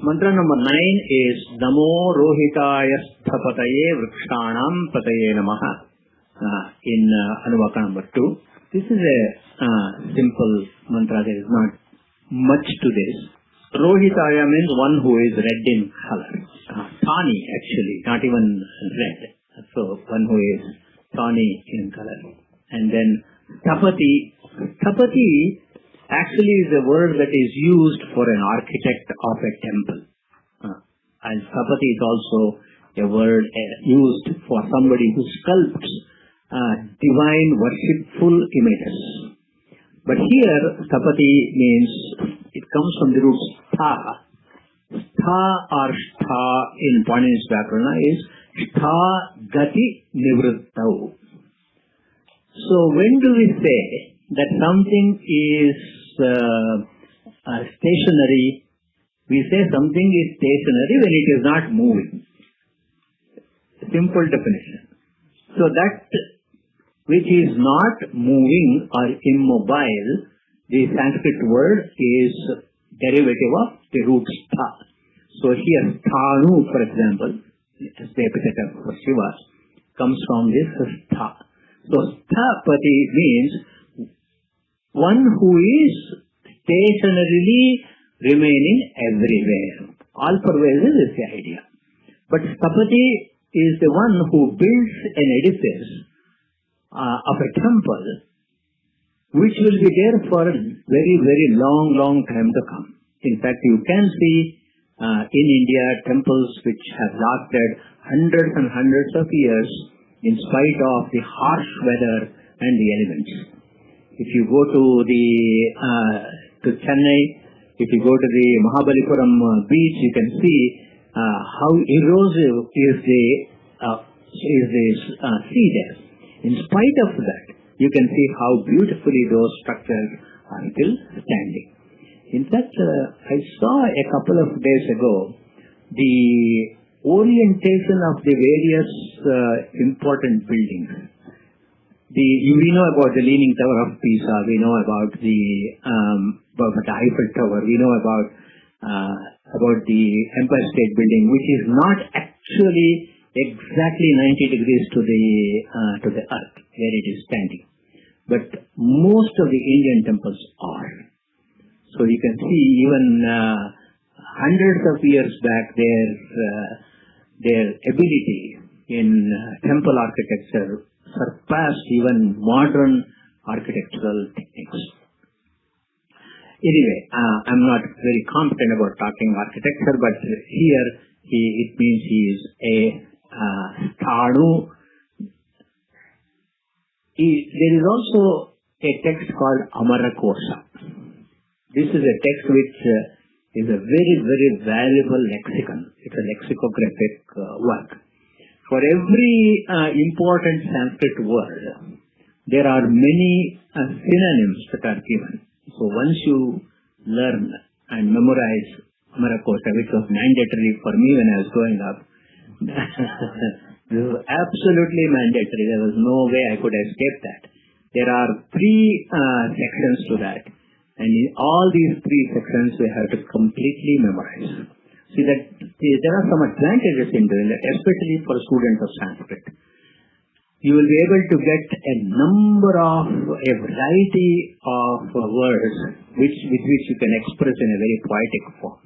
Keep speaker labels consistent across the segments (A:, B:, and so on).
A: Mantra number 9 is Namo Rohitaya Sthapataye Vrikshanam Pataye Namaha in Anuvaka number 2. This is a simple mantra. There is not much to this. Rohitaya means one who is red in color. Tawny actually, not even red. So one who is tawny in color. And then Sthapati. Sthapati actually is a word that is used for an architect of a temple. And Sthapati is also a word used for somebody who sculpts divine worshipful images. But here, Sthapati means, it comes from the root stha. Stha or stha in Panini's Vyakarana is stha gati nivrittau. So when do we say that something is stationary? We say something is stationary when it is not moving. Simple definition. So that which is not moving or immobile, the Sanskrit word is derivative of the root stha. So here sthanu, for example, as the epithet for Shiva, comes from this stha. So sthapati means one who is stationarily remaining everywhere. All pervasive is the idea. But Sthapati is the one who builds an edifice of a temple which will be there for a very, very long time to come. In fact, you can see in India temples which have lasted hundreds and hundreds of years in spite of the harsh weather and the elements. If you go to Chennai, if you go to the Mahabalipuram beach, you can see how erosive is the sea there. In spite of that, you can see how beautifully those structures are still standing. In fact, I saw a couple of days ago the orientation of the various important buildings. We know about the Leaning Tower of Pisa, we know about the Eiffel Tower, we know about the Empire State Building, which is not actually exactly 90 degrees to the earth where it is standing. But most of the Indian temples are. So you can see even hundreds of years back their ability in temple architecture surpassed even modern architectural techniques. Anyway, I'm not very competent about talking architecture, but here it means he is a sthanu. There is also a text called Amarakosha. This is a text which is a very, very valuable lexicon. It's a lexicographic work. For every important Sanskrit word, there are many synonyms that are given. So once you learn and memorize Amarakosha, which was mandatory for me when I was growing up, this was absolutely mandatory. There was no way I could escape that. There are 3 sections to that. And in all these 3 sections, we have to completely memorize. See that there are some advantages in doing that, especially for students of Sanskrit. You will be able to get a variety of words with which you can express in a very poetic form.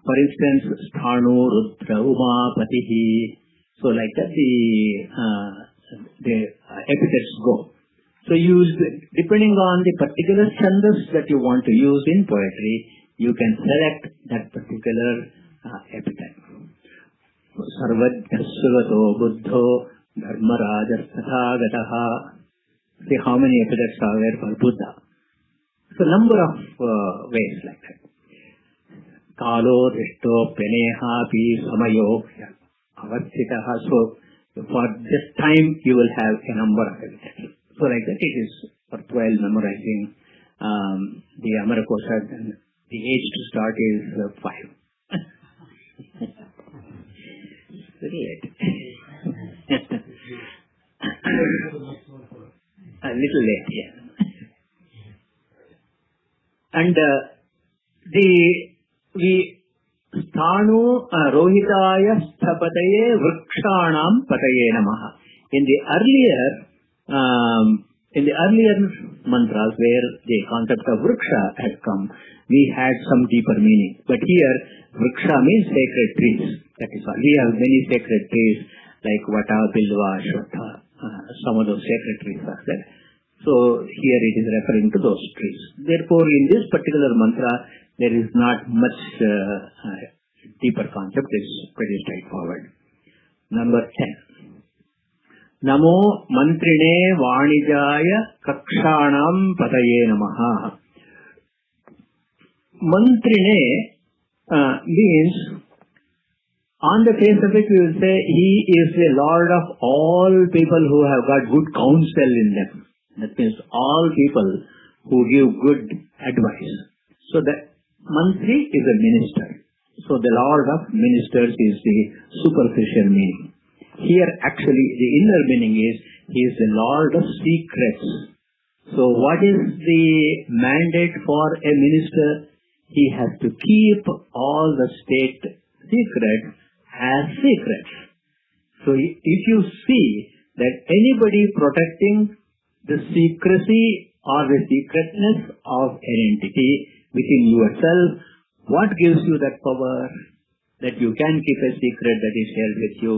A: For instance, sthanu, rudra, uma, patihi. So like that the epithets go. So depending on the particular chandas that you want to use in poetry, you can select that particular epithet. Sarvajna sugato buddho dharmaraja tathagataha. See how many epithets are there for Buddha. So number of ways like that. Kalo drishto peneha pi samayo avatsitaha. So for this time you will have a number of epithets. So like that it is worthwhile memorizing the Amarakosha, and the age to start is 5. Very late. A little late, yeah. And Sthanu Rohitaya Sthapataye Vrikshanam Pataye Namaha. In the earlier mantras where the concept of Vriksha had come, we had some deeper meaning. But here, Vriksha means sacred trees. That is all. We have many sacred trees like Vata, Bilva, Shwatha. Some of those sacred trees are there. So here it is referring to those trees. Therefore, in this particular mantra, there is not much deeper concept. It's pretty straightforward. Number 10. Namo mantrine vanijaya kakshanam pataye namaha. Mantrine means, on the face of it, we will say he is the Lord of all people who have got good counsel in them. That means all people who give good advice. So the mantri is a minister. So the Lord of ministers is the superficial meaning. Here actually the inner meaning is he is the Lord of secrets. So what is the mandate for a minister? He has to keep all the state secrets as secrets. So if you see that anybody protecting the secrecy or the secretness of an entity within yourself, what gives you that power that you can keep a secret that is held with you?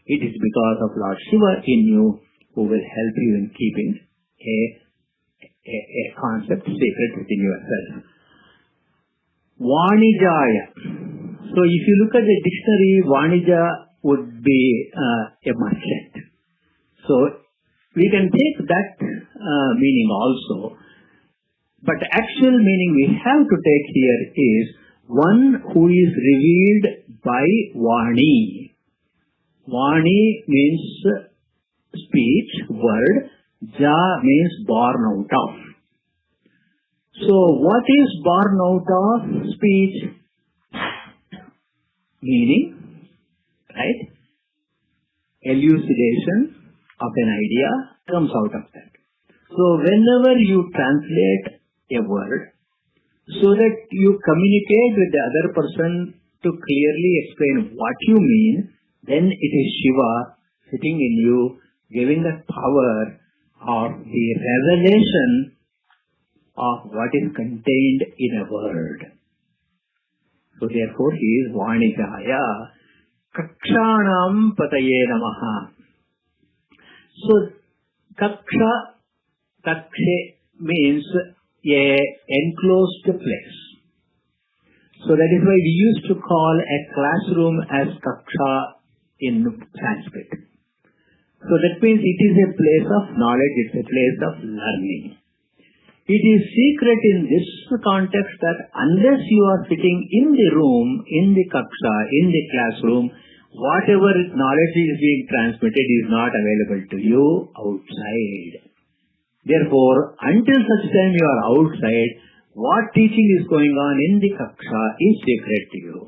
A: It is because of Lord Shiva in you who will help you in keeping a concept secret within yourself. Vanijaya. So if you look at the dictionary, Vanija would be a merchant. So we can take that meaning also. But the actual meaning we have to take here is one who is revealed by Vani. Vani means speech, word. Ja means born out of. So what is born out of speech? Meaning, right? Elucidation of an idea comes out of that. So whenever you translate a word, so that you communicate with the other person to clearly explain what you mean, then it is Shiva sitting in you, giving the power of the revelation of what is contained in a word. So therefore he is Vanijaya. Kakshanam Pataye Namaha. So Kaksha, Kakshe means a enclosed place. So that is why we used to call a classroom as Kaksha in Sanskrit. So that means it is a place of knowledge, it's a place of learning. It is secret in this context that unless you are sitting in the room, in the Kaksha, in the classroom, whatever knowledge is being transmitted is not available to you outside. Therefore, until such time you are outside, what teaching is going on in the Kaksha is secret to you.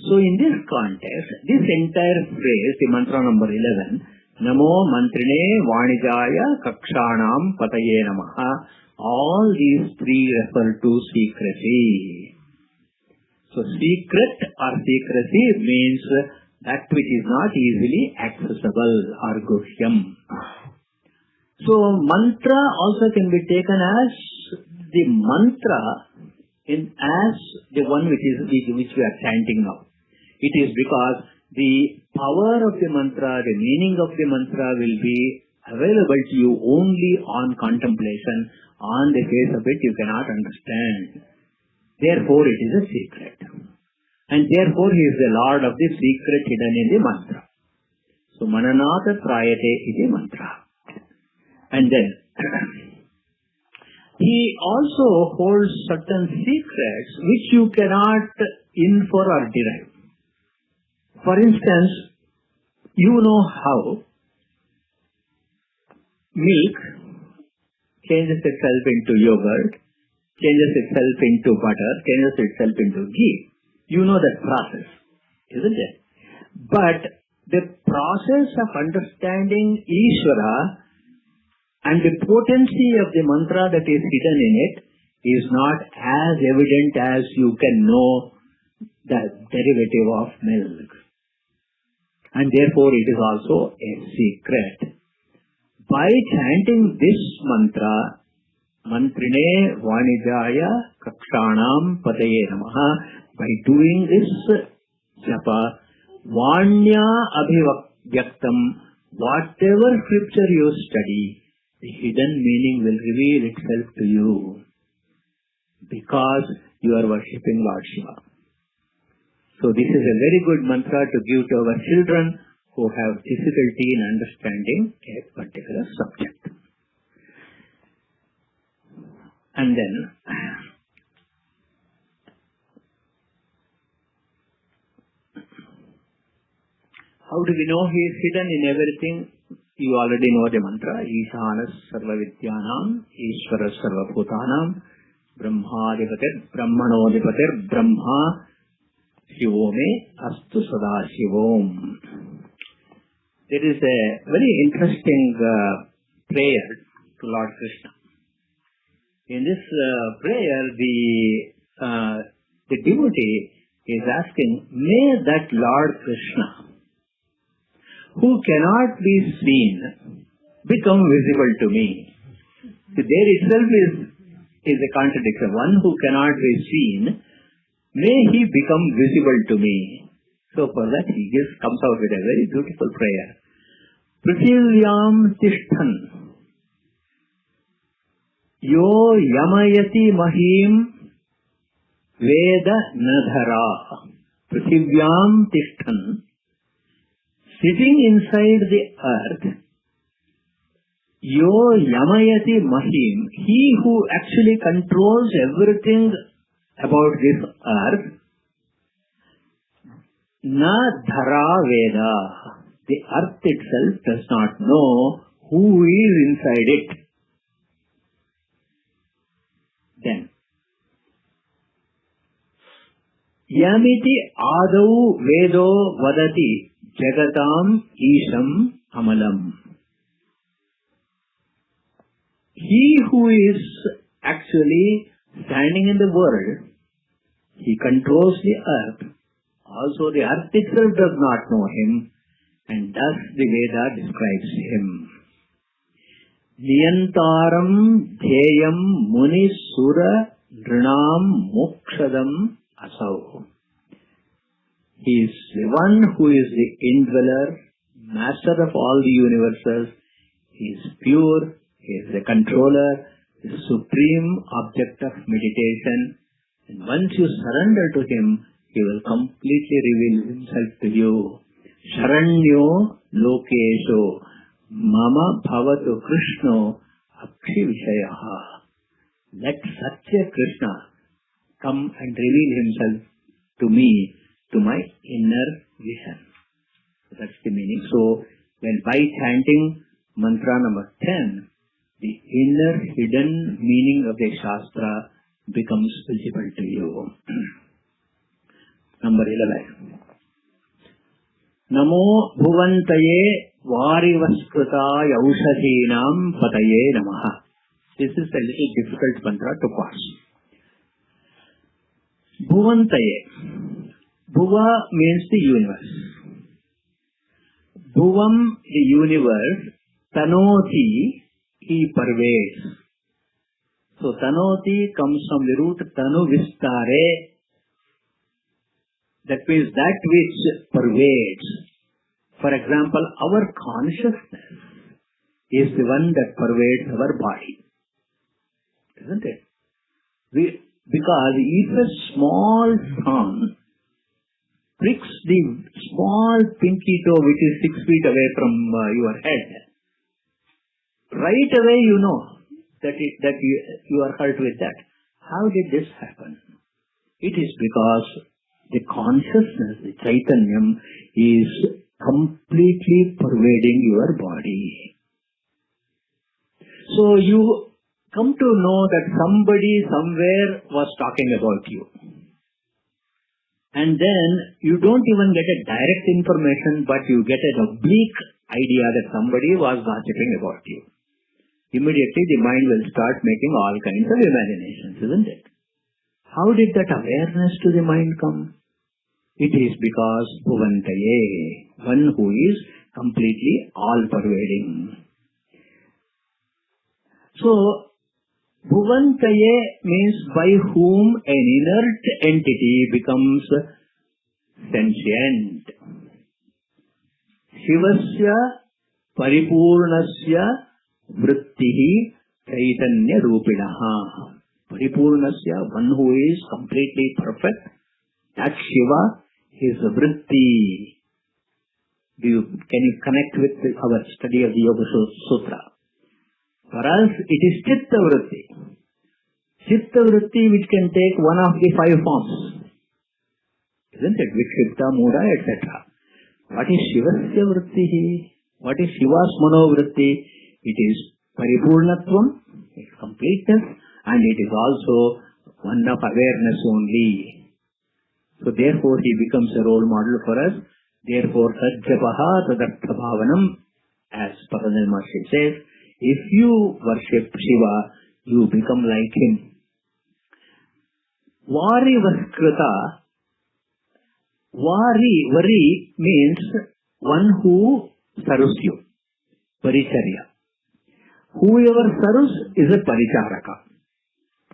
A: So in this context, this entire phrase, the mantra number 11, Namo Mantrine Vanijaya Kakshanam Pataye Namaha, all these three refer to secrecy. So secret or secrecy means that which is not easily accessible or guhyam. So mantra also can be taken as the mantra as the one which we are chanting now. It is because the power of the mantra, the meaning of the mantra will be available to you only on contemplation. On the face of it, you cannot understand. Therefore, it is a secret. And therefore, he is the Lord of the secret hidden in the mantra. So, Mananata Trayate iti mantra. And then, he also holds certain secrets which you cannot infer or derive. For instance, you know how milk changes itself into yogurt, changes itself into butter, changes itself into ghee. You know that process, isn't it? But the process of understanding Ishvara and the potency of the mantra that is hidden in it is not as evident as you can know the derivative of milk. And therefore it is also a secret. By chanting this mantra, Mantrine Vanijaya Kakshanam Pataye Namaha, by doing this japa, Vanya Abhivyaktam, whatever scripture you study, the hidden meaning will reveal itself to you because you are worshipping Lord Shiva. So this is a very good mantra to give to our children who have difficulty in understanding a particular subject. And then, how do we know he is hidden in everything? You already know the mantra. Ishanas Sarva Vidyanam, Ishwaras Sarva Bhutanam, Brahmadipatir, Brahmanodipatir, Brahma, Shivome, Astu Sada Shivom. There is a very interesting prayer to Lord Krishna. In this prayer, the devotee is asking, may that Lord Krishna, who cannot be seen, become visible to me. So there itself is a contradiction. One who cannot be seen, may he become visible to me. So for that he comes out with a very beautiful prayer. Prithvivyam tishthan yo yamayati mahim veda nadhara. Prithvivyam tishthan, sitting inside the earth, yo yamayati mahim, he who actually controls everything about this earth, na dhara veda, the earth itself does not know who is inside it. Then, yamiti adau vedo vadati jagatam isham amalam. He who is actually standing in the world, he controls the earth. Also the earth itself does not know him, and thus the Veda describes him. Niyantaram dheyam muni sura nrinam mokshadam asau. He is the one who is the indweller, master of all the universes. He is pure, he is the controller, the supreme object of meditation. And once you surrender to him, he will completely reveal himself to you. Sharanyo lokesho mama bhavatu krishno akshi vishayaha. Let such a Krishna come and reveal himself to me, to my inner vision. So that's the meaning. So when by chanting mantra number 10, the inner hidden meaning of the Shastra becomes visible to you. Number 11. Namo bhuvantaye varivaskrita yaushadhinam pataye namaha. This is a little difficult mantra to pass. Bhuvantaye. Bhuva means the universe. Bhuvam, the universe. Tanoti, he pervades. So tanoti comes from the root tanu vistare. That means that which pervades. For example, our consciousness is the one that pervades our body. Isn't it? Because if a small sun pricks the small pinky toe which is 6 feet away from your head, right away you know that you are hurt with that. How did this happen? It is because the consciousness, the Chaitanyam, is completely pervading your body. So you come to know that somebody somewhere was talking about you. And then you don't even get a direct information, but you get an oblique idea that somebody was gossiping about you. Immediately the mind will start making all kinds of imaginations, isn't it? How did that awareness to the mind come? It is because Bhuvantaye, one who is completely all-pervading. So, Bhuvantaye means by whom an inert entity becomes sentient. Shivasya paripurnasya vrittihi chaitanya rupinaha. Paripurnasya, one who is completely perfect, that Shiva is vritti. Can you connect with our study of the Yoga Sutra? For us, it is Chitta Vritti. Chitta Vritti which can take one of the 5 forms. Isn't it? Vikshipta, Mudha, etc. What is Shivasya Vrittihi? What is Shiva's Manovritti? It is Paripurnatvam, its completeness, and it is also one of awareness only. So therefore he becomes a role model for us. Therefore, Sajjapaha Tadartha Bhavanam, as Patanjali Maharshi says, if you worship Shiva, you become like him. Vari Vaskrita. Vari means one who serves you. Paricharya. Whoever serves is a Paricharaka.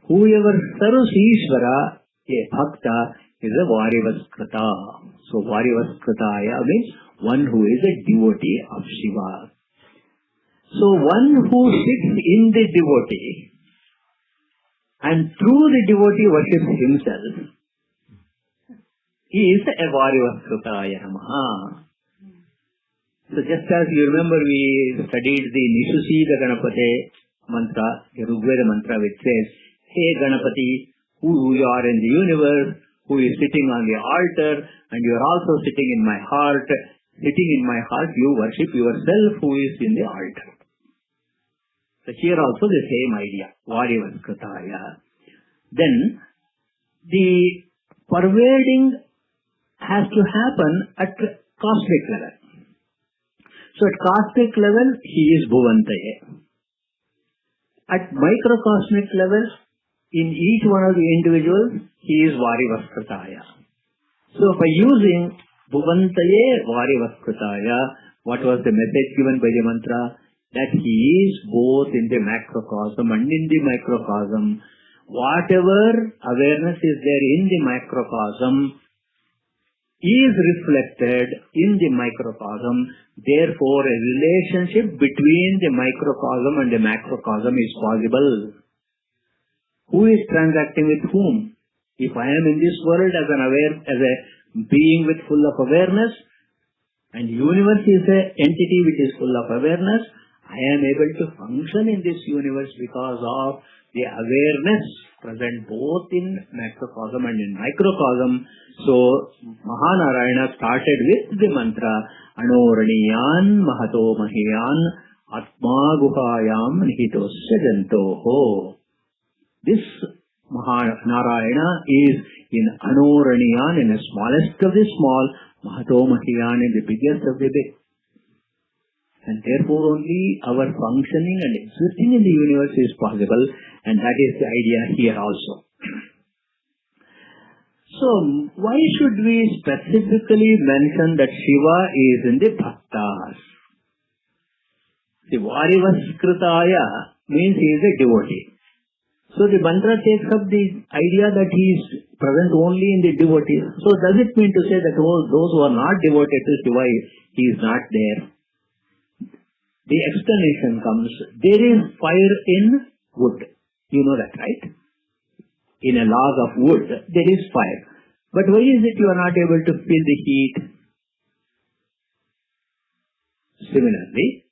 A: Whoever serves Ishvara, a Bhakta, is a Varivaskrita. So Varivaskrita means one who is a devotee of Shiva. So one who sits in the devotee and through the devotee worships himself is a Varivaskrita Namaha. So just as you remember, we studied the Nisushida Ganapate mantra, the Rigveda mantra, which says, Hey Ganapati, who you are in the universe, who is sitting on the altar, and you are also sitting in my heart. Sitting in my heart, you worship yourself who is in the altar. So here also the same idea, Varivaskrita. Then the pervading has to happen at cosmic level. So at cosmic level, he is Bhuvantaye. At microcosmic level, in each one of the individuals, he is Varivaskrita. So by using Bhuvantaye Varivaskrita, what was the message given by the mantra? That he is both in the macrocosm and in the microcosm. Whatever awareness is there in the macrocosm is reflected in the microcosm. Therefore, a relationship between the microcosm and the macrocosm is possible. Who is transacting with whom? If I am in this world as a being with full of awareness, and universe is an entity which is full of awareness, I am able to function in this universe because of the awareness present both in macrocosm and in microcosm. So, Mahanarayana started with the mantra, Anoraniyan Mahato Mahiyan Atma Guhayam Nihitosya Jantoho. This Mahanarayana is in Anoraniyan, in the smallest of the small, Mahato Mahiyan in the biggest of the big. And therefore only our functioning and existing in the universe is possible, and that is the idea here also. So, why should we specifically mention that Shiva is in the Bhaktas? The Varivaskrita means he is a devotee. So the mantra takes up the idea that he is present only in the devotees. So does it mean to say that those who are not devoted to Shiva, he is not there? The explanation comes, there is fire in wood. You know that, right? In a log of wood, there is fire. But why is it you are not able to feel the heat? Similarly,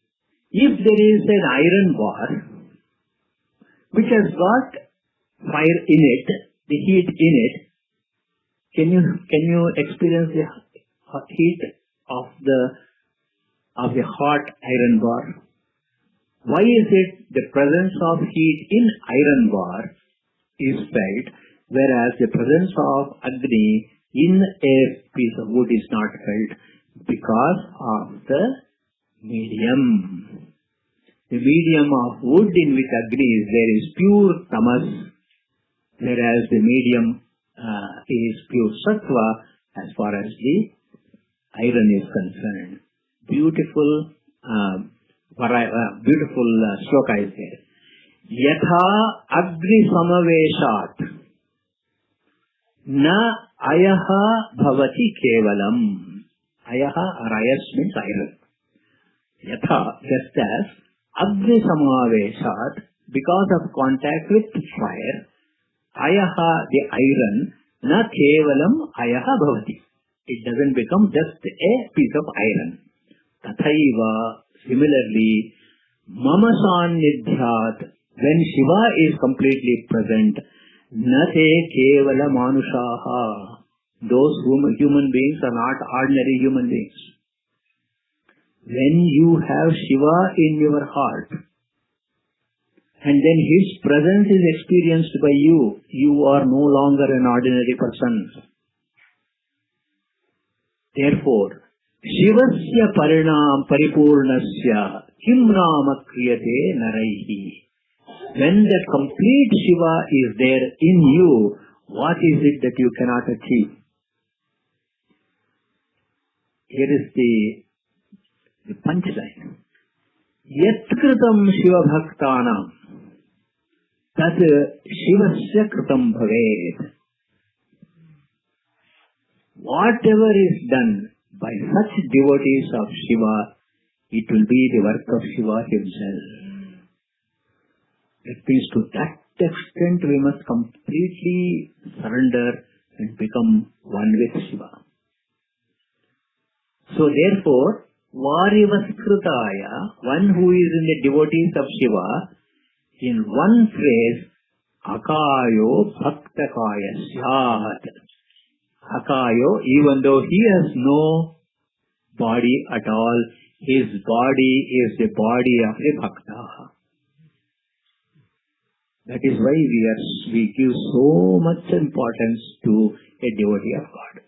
A: if there is an iron bar which has got fire in it, the heat in it, can you experience the heat of the hot iron bar? Why is it the presence of heat in iron bar is felt, whereas the presence of Agni in a piece of wood is not felt? Because of the medium. The medium of wood in which Agni is there is pure tamas, whereas the medium is pure sattva, as far as the iron is concerned. Beautiful shloka is there. Yatha agni samaveshat na ayaha bhavati kevalam. Ayaha or ayas means iron. Yatha, just as agni samaveshat, because of contact with fire, ayaha, the iron, na kevalam ayaha bhavati. It doesn't become just a piece of iron. Tathaiva, similarly, mama sannidhyat, when Shiva is completely present, nate kevala manushaha. Those human beings are not ordinary human beings. When you have Shiva in your heart, and then his presence is experienced by you, you are no longer an ordinary person. Therefore, Shivasya paripurnasya kim nama kriyate naraihi. When that complete Shiva is there in you, what is it that you cannot achieve? Here is the punchline. Yat kritam Shiva bhaktanam tat Shivasya kritam bhavet. Whatever is done by such devotees of Shiva, it will be the work of Shiva himself. It means to that extent we must completely surrender and become one with Shiva. So therefore, Varivaskritaya, one who is in the devotees of Shiva, in one phrase, Akayo Bhaktakaya Syat. Akayo, even though he has no body at all, his body is the body of a Bhakta. That is why we give so much importance to a devotee of God.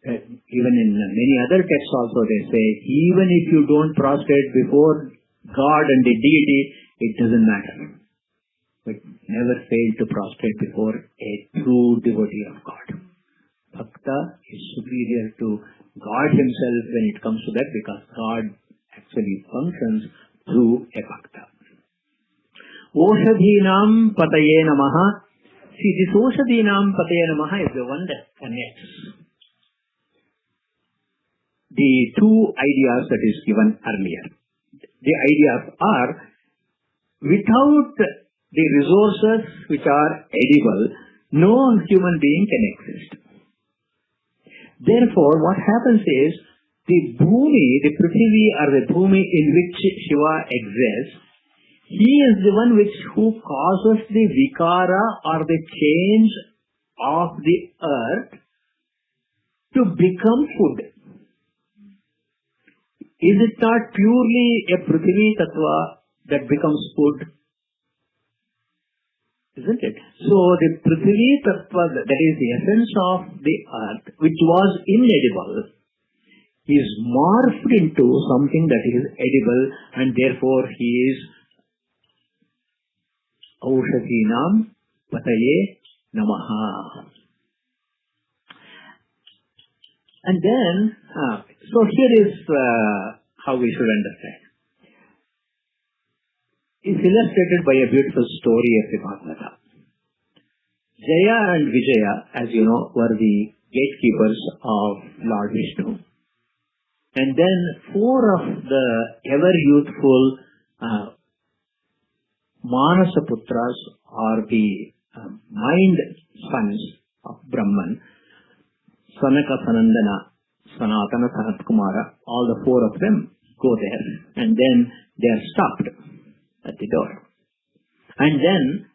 A: Even in many other texts also they say, even if you don't prostrate before God and the deity, it doesn't matter. But never fail to prostrate before a true devotee of God. Bhakta is superior to God himself when it comes to that, because God actually functions through a Bhakta. Oshadhinam pataye namaha. See, this Oshadhinam pataye namaha is the one that connects the two ideas that is given earlier. The ideas are, without the resources which are edible, no human being can exist. Therefore, what happens is, the Bhumi, the Prithvi or the Bhumi in which Shiva exists, he is the one who causes the vikara or the change of the earth to become food. Is it not purely a Prithvi Tattva that becomes food? Isn't it? So the Prithvi Tattva, that is the essence of the earth, which was inedible, is morphed into something that is edible, and therefore he is Aushadhinam Pataye Namaha. And then, so here is how we should understand. It's illustrated by a beautiful story of the Bhagavata. Jaya and Vijaya, as you know, were the gatekeepers of Lord Vishnu. And then 4 of the ever-youthful Manasaputras, or the mind sons of Brahman, Sanaka, Sanandana, Sanatana, Sanat Kumara, all the 4 of them go there, and then they are stopped at the door. And then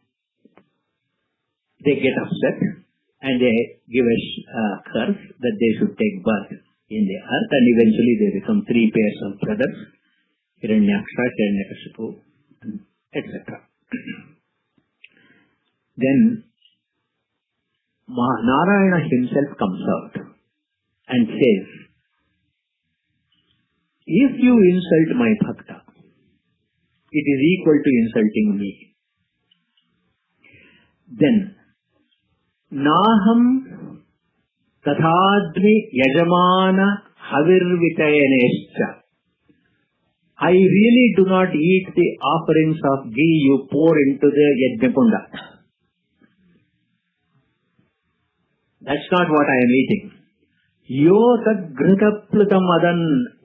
A: they get upset and they give a curse that they should take birth in the earth, and eventually they become 3 pairs of brothers, Hiranyaksha, Hiranyakashipu, etc. Then Narayana himself comes out and says, if you insult my bhakta, it is equal to insulting me. Then, Naham tathadmi yajamana havirvitayanescha. I really do not eat the offerings of ghee you pour into the yajnakunda. That's not what I am eating. Yo tad ghritaplatam adan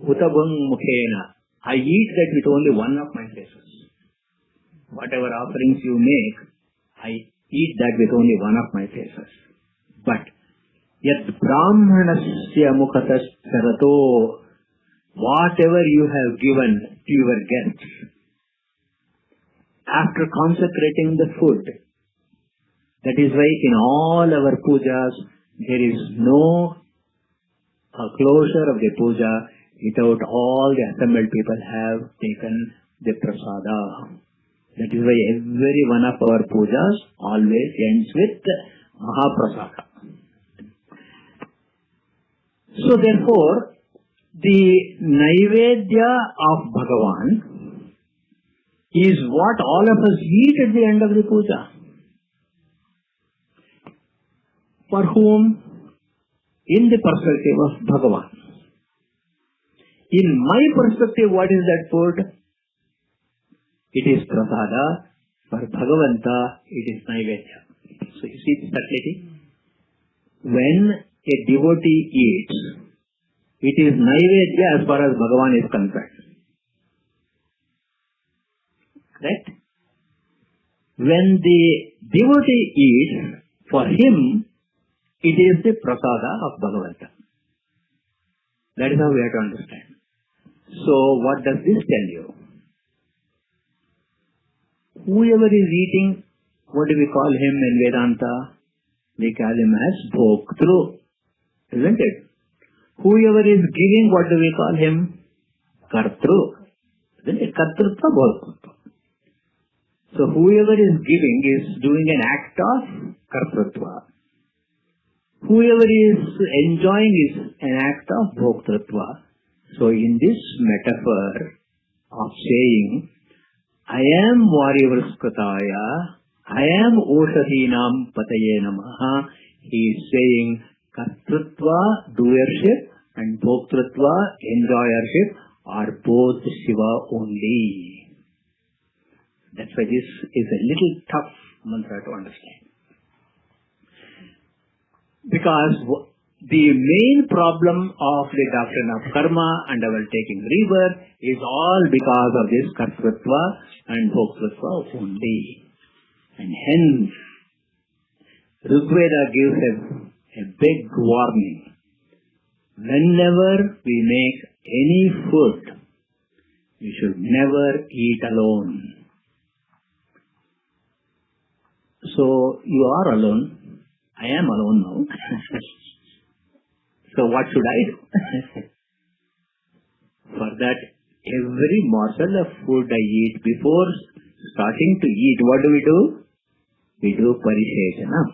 A: utabang mukhena. I eat that with only one of my faces. Whatever offerings you make, I eat that with only one of my faces. But yat brahmanasya mukhatastharato, whatever you have given to your guests, after consecrating the food, that is why in all our pujas, there is no closure of the puja without all the assembled people have taken the prasada. That is why every one of our pujas always ends with Mahaprasada. So therefore, the Naivedya of Bhagavan is what all of us eat at the end of the puja. For whom? In the perspective of Bhagavan. In my perspective, what is that food? It is prasada. For Bhagavanta, it is Naivedya. So you see the subtlety? When a devotee eats, it is Naivedya as far as Bhagavan is concerned. Correct? When the devotee eats, for him, it is the prasada of Bhagavanta. That is how we have to understand. So what does this tell you? Whoever is eating, what do we call him in Vedanta? We call him as Bhoktru, isn't it? Whoever is giving, what do we call him? Kartru, isn't it? Kartrutva, Bhoktru. So whoever is giving is doing an act of Kartrutva. Whoever is enjoying is an act of Bhoktrutva. So in this metaphor of saying, I am Varyavrskataya, I am Oshadhinam Pataye Namaha, he is saying Kartrutva, doership, and Bhoktrutva, enjoyership, are both Shiva only. That's why this is a little tough mantra to understand. Because the main problem of the doctrine of karma and our taking rebirth is all because of this Kartrutva and Bhoktrutva only. And hence, Rigveda gives a big warning. Whenever we make any food, we should never eat alone. So, you are alone. I am alone now. So what should I do? For that, every morsel of food I eat, before starting to eat, what do? We do Parishechanam.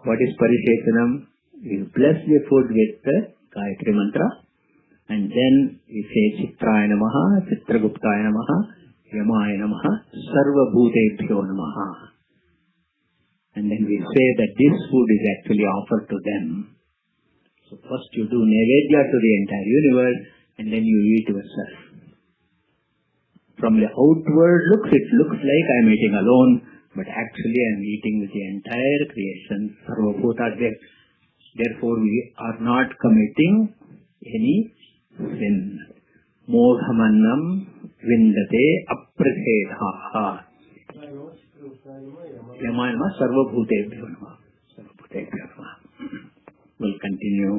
A: What is Parishechanam? We bless the food with the Gayatri mantra, and then we say Chitraya Namaha, Chitraguptaya Namaha, Yamaya Namaha, Sarva Bhutebhyo Namaha. And then we say that this food is actually offered to them. So first you do Naivedya to the entire universe, and then you eat yourself. From the outward looks, it looks like I am eating alone, but actually I am eating with the entire creation, Sarva Bhuta. Therefore we are not committing any sin. Modhamannam vindate apradhedaha. Yamaya Sarva Bhutebhyo Namaha. Sarva Bhutebhyo Namaha. We'll continue.